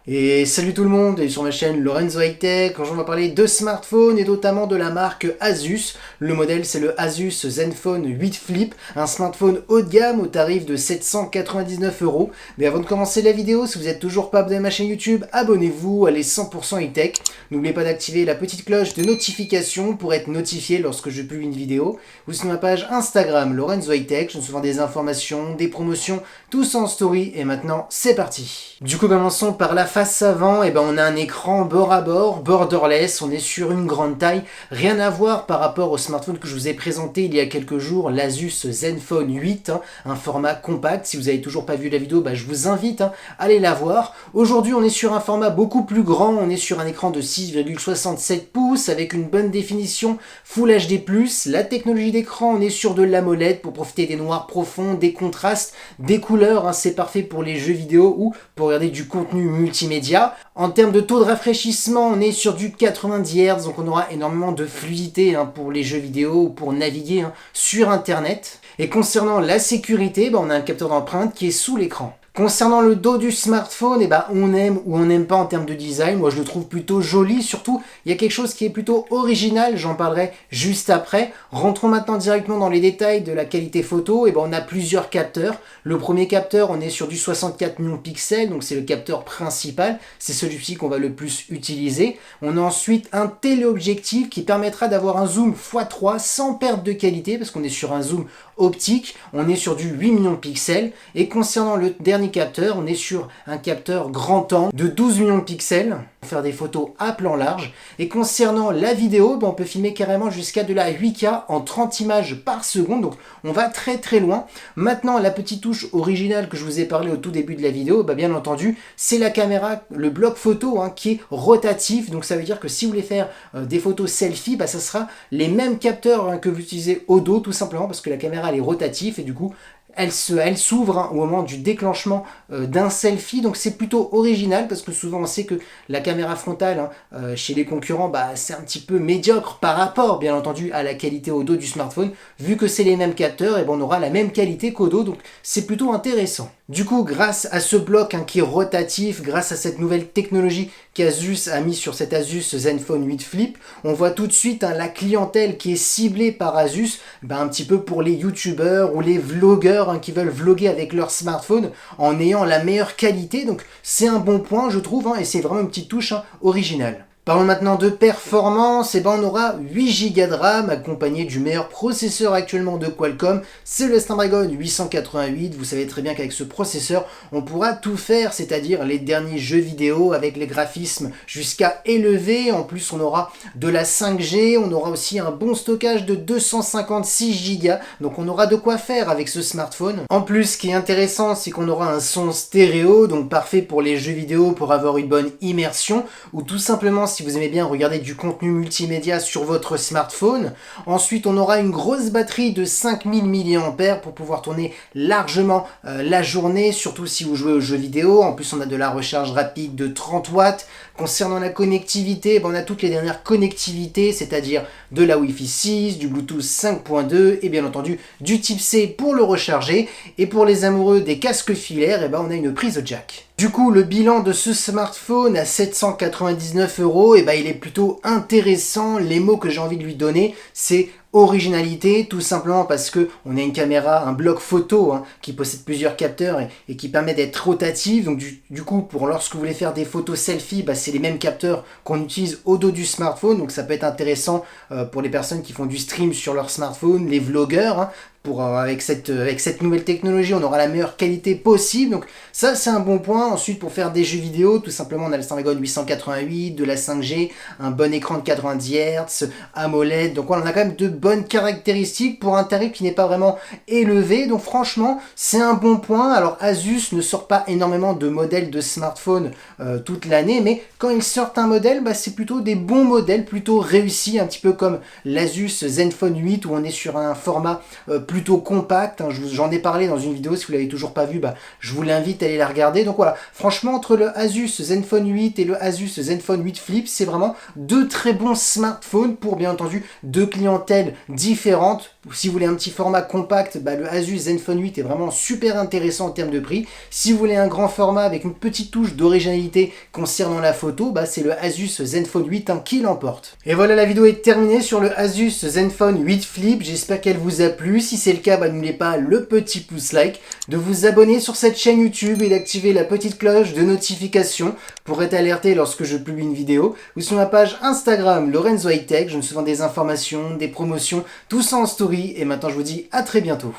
Et salut tout le monde, et sur ma chaîne Lorenzo High Tech, quand on va parler de smartphones et notamment de la marque Asus. Le modèle c'est le Asus Zenfone 8 Flip, un smartphone haut de gamme au tarif de 799 €. Mais avant de commencer la vidéo, si vous n'êtes toujours pas abonné à ma chaîne YouTube, abonnez-vous, allez 100% High Tech. N'oubliez pas d'activer la petite cloche de notification pour être notifié lorsque je publie une vidéo. Ou sur ma page Instagram Lorenzo High Tech, je me souvent des informations, des promotions, tout ça en story. Et maintenant c'est parti. Du coup commençons par la face avant, et on a un écran bord à bord, borderless, on est sur une grande taille, rien à voir par rapport au smartphone que je vous ai présenté il y a quelques jours, l'Asus Zenfone 8, un format compact. Si vous n'avez toujours pas vu la vidéo, je vous invite à aller la voir. Aujourd'hui on est sur un format beaucoup plus grand, on est sur un écran de 6,67 pouces avec une bonne définition Full HD+, la technologie d'écran, on est sur de l'AMOLED pour profiter des noirs profonds, des contrastes, des couleurs, c'est parfait pour les jeux vidéo ou pour regarder du contenu multimédia. En termes de taux de rafraîchissement, on est sur du 90 Hz, donc on aura énormément de fluidité pour les jeux vidéo ou pour naviguer sur Internet. Et concernant la sécurité, on a un capteur d'empreinte qui est sous l'écran. Concernant le dos du smartphone, on aime ou on n'aime pas en termes de design. Moi, je le trouve plutôt joli. Surtout, il y a quelque chose qui est plutôt original. J'en parlerai juste après. Rentrons maintenant directement dans les détails de la qualité photo. On a plusieurs capteurs. Le premier capteur, on est sur du 64 millions de pixels. Donc, c'est le capteur principal. C'est celui-ci qu'on va le plus utiliser. On a ensuite un téléobjectif qui permettra d'avoir un zoom x3 sans perte de qualité parce qu'on est sur un zoom optique. On est sur du 8 millions de pixels. Et concernant le dernier capteur, on est sur un capteur grand angle de 12 millions de pixels pour faire des photos à plan large. Et concernant la vidéo, on peut filmer carrément jusqu'à de la 8K en 30 images par seconde, donc on va très très loin. Maintenant, la petite touche originale que je vous ai parlé au tout début de la vidéo, bien entendu, c'est la caméra, le bloc photo qui est rotatif. Donc ça veut dire que si vous voulez faire des photos selfie, ça sera les mêmes capteurs que vous utilisez au dos, tout simplement parce que la caméra elle est rotative et du coup elle s'ouvre au moment du déclenchement d'un selfie, donc c'est plutôt original parce que souvent on sait que la caméra frontale chez les concurrents c'est un petit peu médiocre par rapport bien entendu à la qualité au dos du smartphone. Vu que c'est les mêmes capteurs, on aura la même qualité qu'au dos, donc c'est plutôt intéressant. Du coup, grâce à ce bloc qui est rotatif, grâce à cette nouvelle technologie qu'Asus a mis sur cet Asus Zenfone 8 Flip, on voit tout de suite la clientèle qui est ciblée par Asus, un petit peu pour les youtubeurs ou les vlogueurs qui veulent vlogger avec leur smartphone en ayant la meilleure qualité. Donc c'est un bon point je trouve, et c'est vraiment une petite touche originale. Parlons maintenant de performance, on aura 8 Go de RAM accompagné du meilleur processeur actuellement de Qualcomm, c'est le Snapdragon 888, vous savez très bien qu'avec ce processeur on pourra tout faire, c'est-à-dire les derniers jeux vidéo avec les graphismes jusqu'à élevés, en plus on aura de la 5G, on aura aussi un bon stockage de 256 Go, donc on aura de quoi faire avec ce smartphone. En plus ce qui est intéressant c'est qu'on aura un son stéréo, donc parfait pour les jeux vidéo, pour avoir une bonne immersion, ou tout simplement si vous aimez bien regarder du contenu multimédia sur votre smartphone. Ensuite, on aura une grosse batterie de 5000 mAh pour pouvoir tourner largement la journée, surtout si vous jouez aux jeux vidéo. En plus, on a de la recharge rapide de 30 watts. Concernant la connectivité, on a toutes les dernières connectivités, c'est-à-dire de la Wi-Fi 6, du Bluetooth 5.2 et bien entendu du type C pour le recharger. Et pour les amoureux des casques filaires, on a une prise jack. Du coup, le bilan de ce smartphone à 799 €, il est plutôt intéressant. Les mots que j'ai envie de lui donner, c'est originalité, tout simplement parce que on a une caméra, un bloc photo qui possède plusieurs capteurs et qui permet d'être rotative. Donc du coup, pour lorsque vous voulez faire des photos selfie, c'est les mêmes capteurs qu'on utilise au dos du smartphone. Donc ça peut être intéressant pour les personnes qui font du stream sur leur smartphone, les vlogueurs. Avec cette nouvelle technologie, on aura la meilleure qualité possible. Donc ça, c'est un bon point. Ensuite, pour faire des jeux vidéo, tout simplement, on a le Snapdragon 888, de la 5G, un bon écran de 90 Hz, AMOLED. Donc on a quand même de bonnes caractéristiques pour un tarif qui n'est pas vraiment élevé. Donc franchement, c'est un bon point. Alors Asus ne sort pas énormément de modèles de smartphones toute l'année, mais quand ils sortent un modèle, c'est plutôt des bons modèles, plutôt réussis, un petit peu comme l'Asus Zenfone 8 où on est sur un format plus plutôt compact, hein, j'en ai parlé dans une vidéo, si vous l'avez toujours pas vu, je vous l'invite à aller la regarder. Donc voilà, franchement entre le Asus Zenfone 8 et le Asus Zenfone 8 Flip, c'est vraiment deux très bons smartphones pour bien entendu deux clientèles différentes. Si vous voulez un petit format compact, le Asus Zenfone 8 est vraiment super intéressant en termes de prix. Si vous voulez un grand format avec une petite touche d'originalité concernant la photo, c'est le Asus Zenfone 8 qui l'emporte. Et voilà, la vidéo est terminée sur le Asus Zenfone 8 Flip. J'espère qu'elle vous a plu. Si c'est le cas, n'oubliez pas le petit pouce like, de vous abonner sur cette chaîne YouTube et d'activer la petite cloche de notification pour être alerté lorsque je publie une vidéo, ou sur ma page Instagram Lorenzo High Tech. Je me souvent des informations, des promotions, tout ça en story. Et maintenant je vous dis à très bientôt.